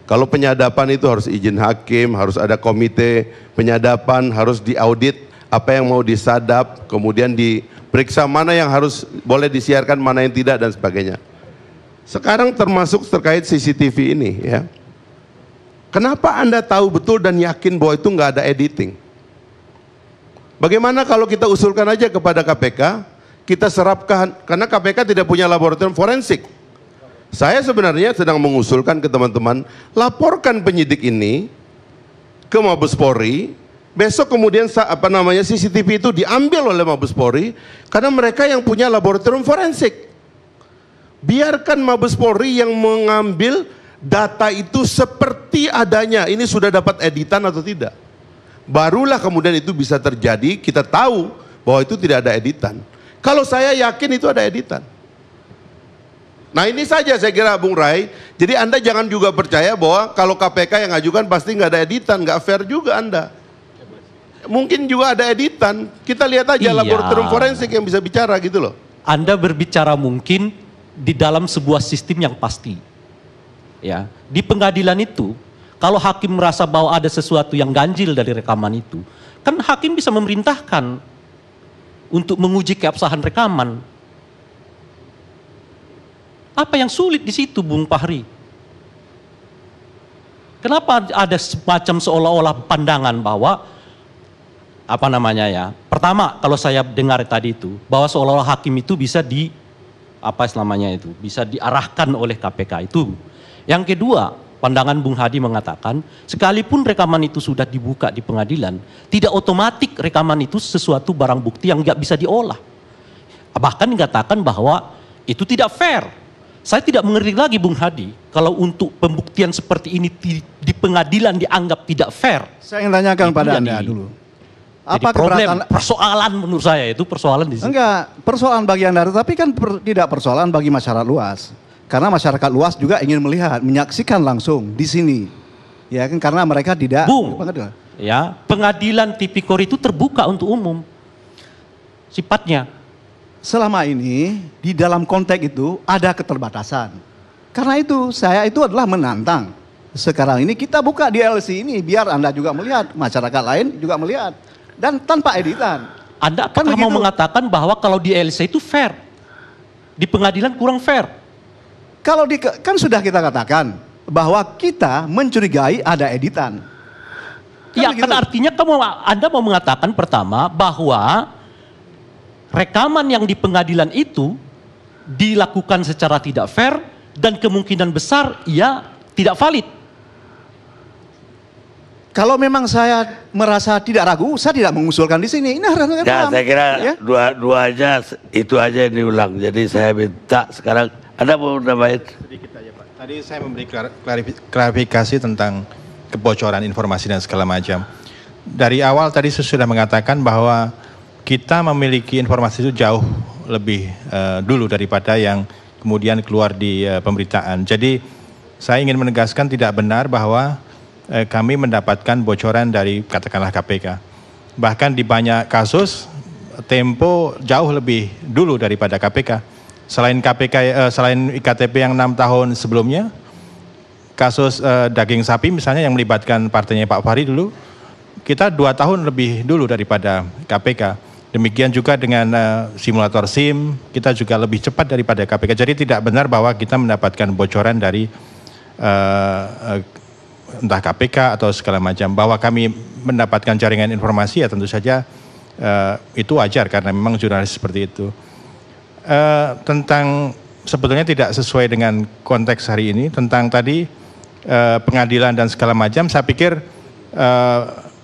Kalau penyadapan itu harus izin hakim, harus ada komite penyadapan, harus diaudit apa yang mau disadap, kemudian diperiksa mana yang harus boleh disiarkan, mana yang tidak dan sebagainya. Sekarang termasuk terkait CCTV ini, ya. Kenapa Anda tahu betul dan yakin bahwa itu nggak ada editing? Bagaimana kalau kita usulkan aja kepada KPK, kita serapkan, karena KPK tidak punya laboratorium forensik. Saya sebenarnya sedang mengusulkan ke teman-teman, laporkan penyidik ini ke Mabes Polri, besok kemudian CCTV itu diambil oleh Mabes Polri, karena mereka yang punya laboratorium forensik. Biarkan Mabes Polri yang mengambil data itu seperti adanya, ini sudah dapat editan atau tidak. Barulah kemudian itu bisa terjadi, kita tahu bahwa itu tidak ada editan. Kalau saya yakin itu ada editan. Nah ini saja saya kira Bung Rai, jadi Anda jangan juga percaya bahwa kalau KPK yang ajukan pasti nggak ada editan, nggak fair juga Anda. Mungkin juga ada editan, kita lihat aja laboratorium forensik yang bisa bicara gitu loh. Anda berbicara mungkin di dalam sebuah sistem yang pasti. Ya, di pengadilan itu, kalau hakim merasa bahwa ada sesuatu yang ganjil dari rekaman itu, kan hakim bisa memerintahkan untuk menguji keabsahan rekaman. Apa yang sulit di situ, Bung Fahri? Kenapa ada semacam seolah-olah pandangan bahwa apa namanya ya? Pertama, kalau saya dengar tadi itu bahwa seolah-olah hakim itu bisa bisa diarahkan oleh KPK itu. Yang kedua, pandangan Bung Hadi mengatakan, sekalipun rekaman itu sudah dibuka di pengadilan, tidak otomatis rekaman itu sesuatu barang bukti yang nggak bisa diolah. Bahkan dikatakan bahwa itu tidak fair. Saya tidak mengerti lagi Bung Hadi, kalau untuk pembuktian seperti ini di pengadilan dianggap tidak fair. Saya ingin tanyakan pada Anda dulu. Apa keberatan, persoalan menurut saya itu persoalan di sini. Enggak, persoalan bagi Anda, tapi kan tidak persoalan bagi masyarakat luas. Karena masyarakat luas juga ingin melihat, menyaksikan langsung di sini. Ya kan, karena mereka tidak. Bung, ya, pengadilan tipikor itu terbuka untuk umum. Sifatnya. Selama ini di dalam konteks itu ada keterbatasan. Karena itu saya itu adalah menantang. Sekarang ini kita buka di LC ini biar Anda juga melihat, masyarakat lain juga melihat. Dan tanpa editan. Anda kan mau mengatakan bahwa kalau di LC itu fair. Di pengadilan kurang fair. Kalau kan sudah kita katakan bahwa kita mencurigai ada editan. Ya kan artinya Anda mau mengatakan pertama bahwa rekaman yang di pengadilan itu dilakukan secara tidak fair dan kemungkinan besar ia tidak valid. Kalau memang saya merasa tidak ragu, saya tidak mengusulkan di sini. Ini harus ya, saya kira ya? dua-duanya itu aja yang diulang. Jadi saya minta sekarang, Anda mau nambahin? Sedikit aja Pak. Tadi saya memberi klarifikasi tentang kebocoran informasi dan segala macam. Dari awal tadi saya sudah mengatakan bahwa kita memiliki informasi itu jauh lebih dulu daripada yang kemudian keluar di pemberitaan. Jadi saya ingin menegaskan tidak benar bahwa kami mendapatkan bocoran dari katakanlah KPK. Bahkan di banyak kasus tempo jauh lebih dulu daripada KPK. Selain KPK, selain IKTP yang 6 tahun sebelumnya, kasus daging sapi misalnya yang melibatkan partainya Pak Fahri dulu, kita 2 tahun lebih dulu daripada KPK. Demikian juga dengan simulator SIM, kita juga lebih cepat daripada KPK. Jadi tidak benar bahwa kita mendapatkan bocoran dari entah KPK atau segala macam. Bahwa kami mendapatkan jaringan informasi ya tentu saja itu wajar karena memang jurnalis seperti itu. Tentang sebetulnya tidak sesuai dengan konteks hari ini, tentang tadi pengadilan dan segala macam, saya pikir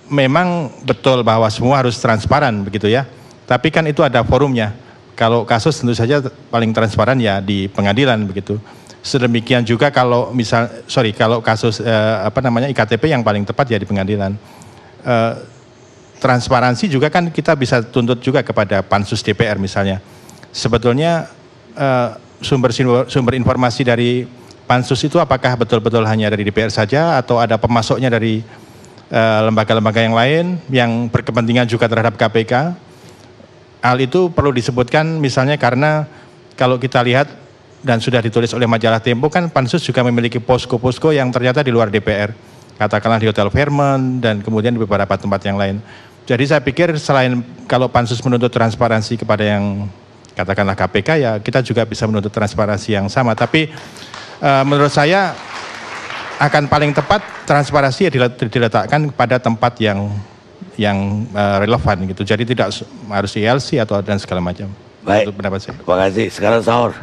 memang betul bahwa semua harus transparan begitu ya. Tapi kan itu ada forumnya. Kalau kasus tentu saja paling transparan ya di pengadilan begitu. Sedemikian juga kalau kalau kasus IKTP yang paling tepat ya di pengadilan. Transparansi juga kan kita bisa tuntut juga kepada Pansus DPR misalnya. Sebetulnya sumber informasi dari Pansus itu apakah betul-betul hanya dari DPR saja atau ada pemasoknya dari lembaga-lembaga yang lain yang berkepentingan juga terhadap KPK. Hal itu perlu disebutkan misalnya karena kalau kita lihat dan sudah ditulis oleh majalah Tempo kan Pansus juga memiliki posko-posko yang ternyata di luar DPR. Katakanlah di Hotel Fairmont dan kemudian di beberapa tempat yang lain. Jadi saya pikir selain kalau Pansus menuntut transparansi kepada yang katakanlah KPK ya kita juga bisa menuntut transparansi yang sama. Tapi menurut saya akan paling tepat transparansi ya diletakkan pada tempat yang relevan gitu. Jadi tidak harus ILC atau dan segala macam. Baik, terima kasih. Sekarang sahur.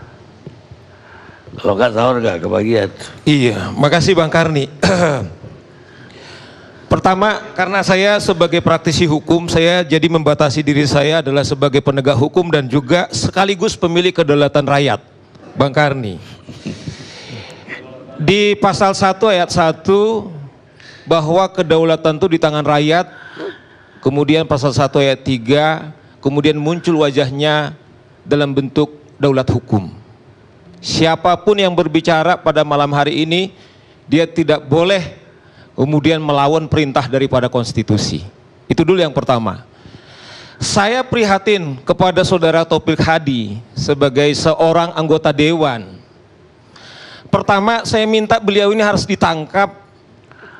Kalau nggak sahur nggak kebagian. Iya, makasih Bang Karni. Pertama, karena saya sebagai praktisi hukum, saya jadi membatasi diri saya adalah sebagai penegak hukum dan juga sekaligus pemilik kedaulatan rakyat, Bang Karni. Di pasal 1 ayat 1 bahwa kedaulatan itu di tangan rakyat. Kemudian pasal 1 ayat 3 kemudian muncul wajahnya dalam bentuk daulat hukum. Siapapun yang berbicara pada malam hari ini, dia tidak boleh kemudian melawan perintah daripada konstitusi. Itu dulu yang pertama. Saya prihatin kepada saudara Taufik Hadi sebagai seorang anggota dewan. Pertama, saya minta beliau ini harus ditangkap,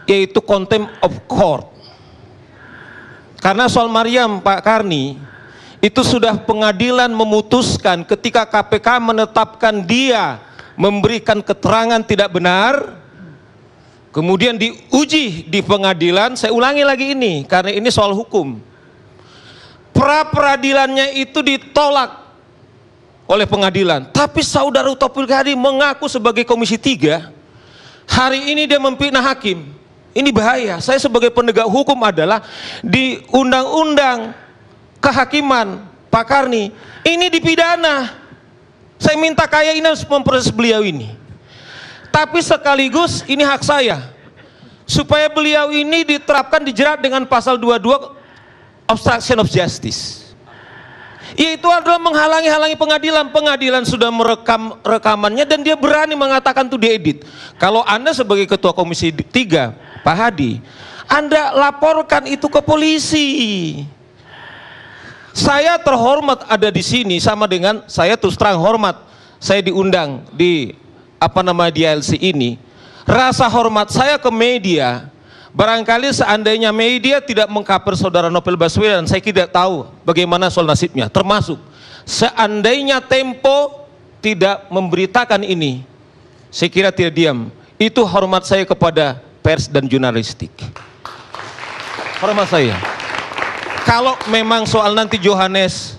yaitu contempt of court. Karena soal Maryam, Pak Karni, itu sudah pengadilan memutuskan ketika KPK menetapkan dia memberikan keterangan tidak benar, kemudian diuji di pengadilan. Saya ulangi lagi ini, karena ini soal hukum. Pra-peradilannya itu ditolak oleh pengadilan. Tapi saudara Taufik Hadi mengaku sebagai Komisi 3, hari ini dia memfitnah hakim. Ini bahaya. Saya sebagai penegak hukum adalah di undang-undang kehakiman, Pak Karni, ini dipidana. Saya minta kayak ini harus memproses beliau ini. Tapi sekaligus ini hak saya, supaya beliau ini diterapkan, dijerat dengan pasal 22 obstruction of justice, yaitu adalah menghalangi pengadilan. Pengadilan sudah merekam rekamannya dan dia berani mengatakan itu diedit. Kalau Anda sebagai ketua Komisi 3, Pak Hadi, Anda laporkan itu ke polisi. Saya terhormat ada di sini, sama dengan saya terus terang hormat saya diundang di di LC ini. Rasa hormat saya ke media, barangkali seandainya media tidak mengcover saudara Novel Baswedan, saya tidak tahu bagaimana soal nasibnya. Termasuk seandainya Tempo tidak memberitakan ini, saya kira tidak diam. Itu hormat saya kepada pers dan jurnalistik. Hormat saya. Kalau memang soal nanti Johannes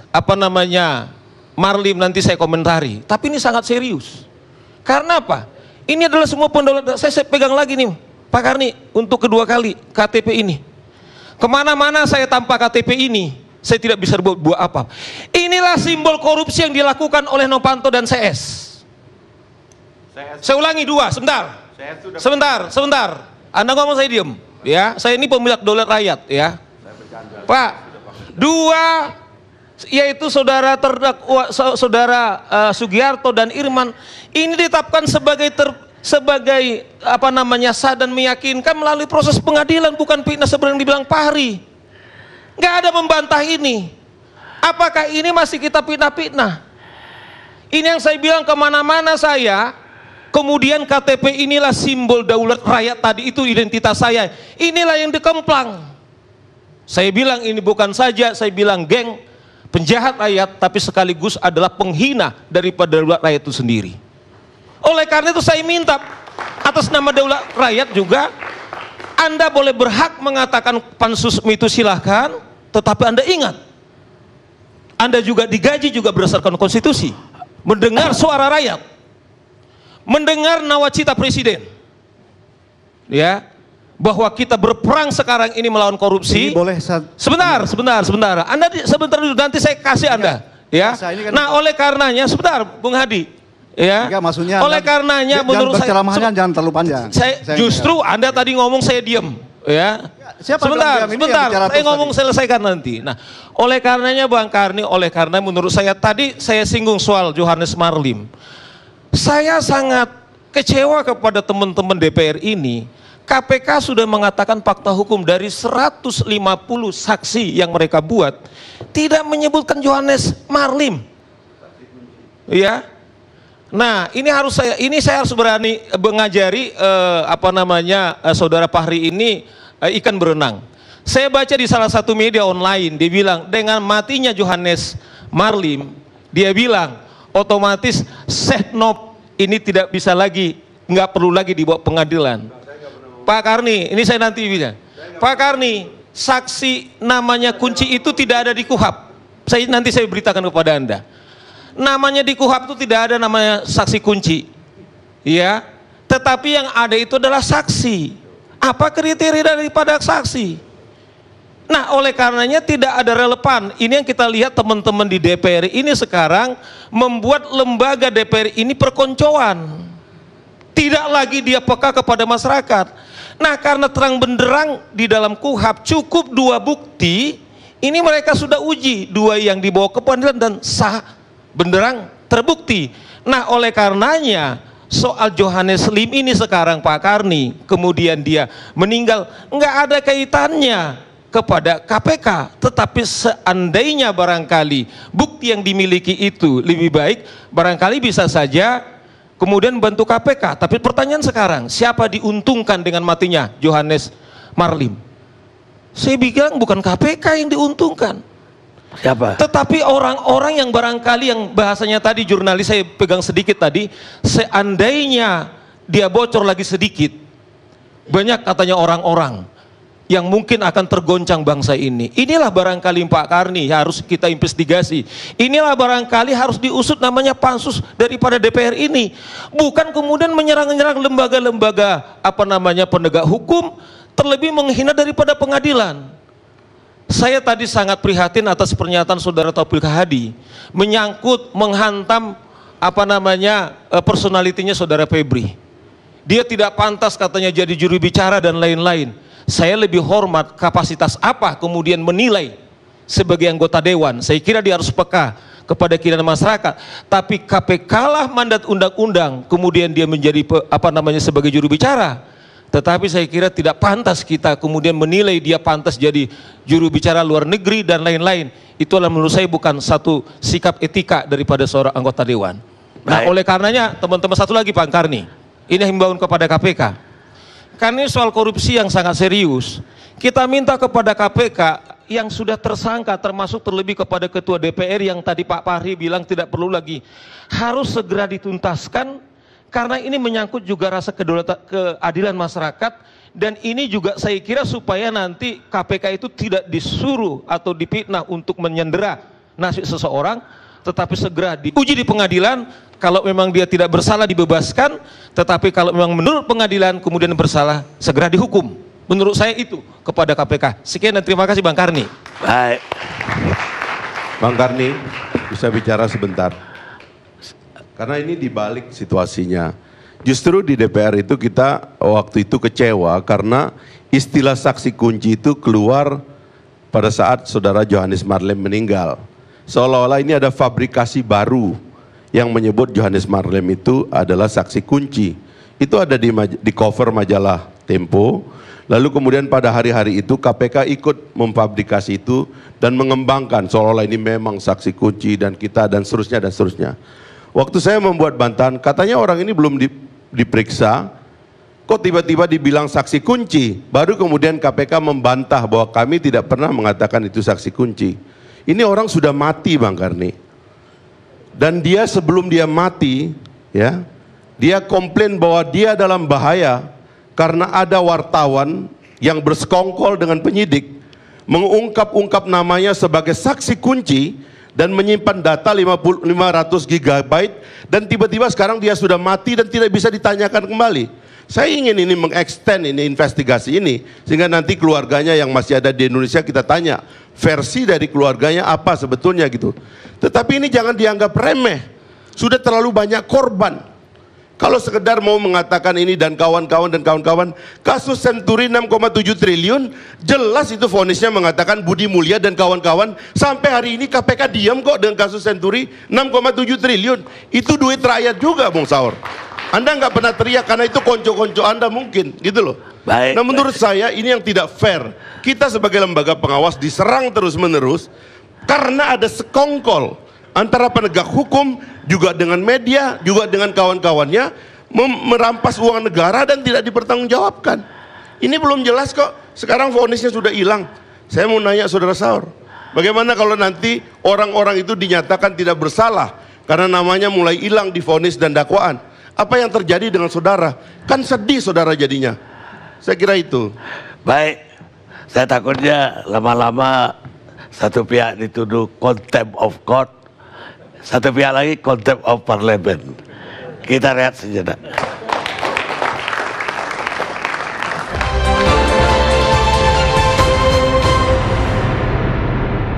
Marlim nanti saya komentari, tapi ini sangat serius. Karena apa? Ini adalah semua pendaulatan. Saya pegang lagi nih, Pak Karni, untuk kedua kali KTP ini. Kemana-mana saya tanpa KTP ini, saya tidak bisa buat apa. Inilah simbol korupsi yang dilakukan oleh Novanto dan CS. Saya ulangi dua, sebentar. Anda ngomong saya diem, ya. Saya ini pemilik daulat rakyat, ya. Pak, dua, yaitu saudara terdakwa, saudara Sugiharto dan Irman, ini ditetapkan sebagai sah dan meyakinkan melalui proses pengadilan, bukan fitnah seperti yang dibilang Fahri. Nggak ada membantah ini. Apakah ini masih kita fitnah-fitnah? Ini yang saya bilang kemana-mana saya, kemudian KTP inilah simbol daulat rakyat tadi, itu identitas saya. Inilah yang dikemplang. Saya bilang ini bukan saja, saya bilang geng penjahat rakyat, tapi sekaligus adalah penghina daripada daulat rakyat itu sendiri. Oleh karena itu saya minta atas nama daulat rakyat juga, Anda boleh berhak mengatakan pansus itu silahkan, tetapi Anda ingat, Anda juga digaji juga berdasarkan konstitusi, mendengar suara rakyat, mendengar nawacita presiden, ya, bahwa kita berperang sekarang ini melawan korupsi. Ini boleh sebentar. Anda sebentar dulu, nanti saya kasih Anda, ya. Kan nah, oleh karenanya sebentar, Bung Hadi, ya. Maksudnya oleh karenanya menurut saya jangan terlalu panjang. Saya justru Anda tadi ngomong saya diam, ya. Sebentar, saya ngomong selesaikan nanti. Nah, oleh karenanya Bang Karni, oleh karena menurut saya tadi saya singgung soal Johannes Marlim. Saya sangat kecewa kepada teman-teman DPR ini. KPK sudah mengatakan fakta hukum dari 150 saksi yang mereka buat, tidak menyebutkan Johannes Marlim. Ya. Nah, ini saya harus berani mengajari saudara Fahri ini ikan berenang. Saya baca di salah satu media online, dia bilang dengan matinya Johannes Marlim, dia bilang otomatis Setnov ini tidak bisa lagi, nggak perlu lagi dibawa pengadilan. Pak Karni, ini saya nanti bilang. Pak Karni, saksi namanya kunci itu tidak ada di KUHAP. Nanti saya beritakan kepada Anda. Namanya di KUHAP itu tidak ada namanya saksi kunci. Ya. Tetapi yang ada itu adalah saksi. Apa kriteria daripada saksi? Nah, oleh karenanya tidak ada relevan. Ini yang kita lihat teman-teman di DPR ini sekarang membuat lembaga DPR ini perkoncoan. Tidak lagi dia peka kepada masyarakat. Nah, karena terang benderang di dalam KUHP cukup 2 bukti, ini mereka sudah uji, 2 yang dibawa ke pengadilan dan sah, benderang, terbukti. Nah, oleh karenanya soal Johannes Lim ini sekarang Pak Karni, kemudian dia meninggal, nggak ada kaitannya kepada KPK, tetapi seandainya barangkali bukti yang dimiliki itu lebih baik, barangkali bisa saja kemudian bantu KPK. Tapi pertanyaan sekarang, siapa diuntungkan dengan matinya Johannes Marlim? Saya bilang bukan KPK yang diuntungkan. Siapa? Tetapi orang-orang yang barangkali, yang bahasanya tadi jurnalis saya pegang sedikit tadi, seandainya dia bocor lagi sedikit, banyak katanya orang-orang yang mungkin akan tergoncang bangsa ini. Inilah barangkali Pak Karni harus kita investigasi. Inilah barangkali harus diusut namanya pansus daripada DPR ini. Bukan kemudian menyerang-nyerang lembaga-lembaga penegak hukum, terlebih menghina daripada pengadilan. Saya tadi sangat prihatin atas pernyataan Saudara Taufik Hadi menyangkut menghantam personalitinya Saudara Febri. Dia tidak pantas katanya jadi juru bicara dan lain-lain. Saya lebih hormat kapasitas apa kemudian menilai sebagai anggota dewan. Saya kira dia harus peka kepada keinginan masyarakat. Tapi KPK lah mandat undang-undang, kemudian dia menjadi sebagai juru bicara. Tetapi saya kira tidak pantas kita kemudian menilai dia pantas jadi juru bicara luar negeri dan lain-lain. Itulah menurut saya bukan satu sikap etika daripada seorang anggota dewan. Nah, oleh karenanya teman-teman, satu lagi Pak Karni, ini himbauan kepada KPK. Karena ini soal korupsi yang sangat serius. Kita minta kepada KPK yang sudah tersangka, termasuk terlebih kepada Ketua DPR yang tadi Pak Fahri bilang tidak perlu lagi, harus segera dituntaskan, karena ini menyangkut juga rasa keadilan masyarakat. Dan ini juga saya kira supaya nanti KPK itu tidak disuruh atau dipitnah untuk menyandera nasib seseorang, tetapi segera diuji di pengadilan. Kalau memang dia tidak bersalah dibebaskan, tetapi kalau memang menurut pengadilan kemudian bersalah, segera dihukum. Menurut saya itu kepada KPK. Sekian dan terima kasih Bang Karni. Baik. Bang Karni, bisa bicara sebentar? Karena ini dibalik situasinya. Justru di DPR itu kita waktu itu kecewa karena istilah saksi kunci itu keluar pada saat Saudara Johannes Marlim meninggal. Seolah-olah ini ada fabrikasi baru yang menyebut Johannes Marlim itu adalah saksi kunci. Itu ada di cover majalah Tempo. Lalu kemudian pada hari-hari itu KPK ikut memfabrikasi itu dan mengembangkan seolah-olah ini memang saksi kunci dan kita dan seterusnya dan seterusnya. Waktu saya membuat bantahan, katanya orang ini belum diperiksa, kok tiba-tiba dibilang saksi kunci. Baru kemudian KPK membantah bahwa kami tidak pernah mengatakan itu saksi kunci. Ini orang sudah mati Bang Karni. Dan dia sebelum dia mati, ya, dia komplain bahwa dia dalam bahaya karena ada wartawan yang bersekongkol dengan penyidik, mengungkap-ungkap namanya sebagai saksi kunci dan menyimpan data 500 GB dan tiba-tiba sekarang dia sudah mati dan tidak bisa ditanyakan kembali. Saya ingin ini mengextend ini investigasi ini sehingga nanti keluarganya yang masih ada di Indonesia kita tanya versi dari keluarganya apa sebetulnya gitu. Tetapi ini jangan dianggap remeh. Sudah terlalu banyak korban. Kalau sekedar mau mengatakan ini dan kawan-kawan, kasus Senturi 6,7 triliun, jelas itu vonisnya mengatakan Budi Mulya dan kawan-kawan. Sampai hari ini KPK diam kok dengan kasus Senturi 6,7 triliun. Itu duit rakyat juga Bung Saur. Anda nggak pernah teriak karena itu konco-konco Anda mungkin, gitu loh. Baik. Nah menurut saya ini yang tidak fair. Kita sebagai lembaga pengawas diserang terus-menerus karena ada sekongkol antara penegak hukum juga dengan media, juga dengan kawan-kawannya merampas uang negara dan tidak dipertanggungjawabkan. Ini belum jelas kok. Sekarang vonisnya sudah hilang. Saya mau nanya Saudara Saur, bagaimana kalau nanti orang-orang itu dinyatakan tidak bersalah karena namanya mulai hilang di vonis dan dakwaan? Apa yang terjadi dengan saudara? Kan sedih saudara jadinya. Saya kira itu. Baik, saya takutnya lama-lama satu pihak dituduh contempt of court, satu pihak lagi contempt of parliament. Kita lihat sejenak.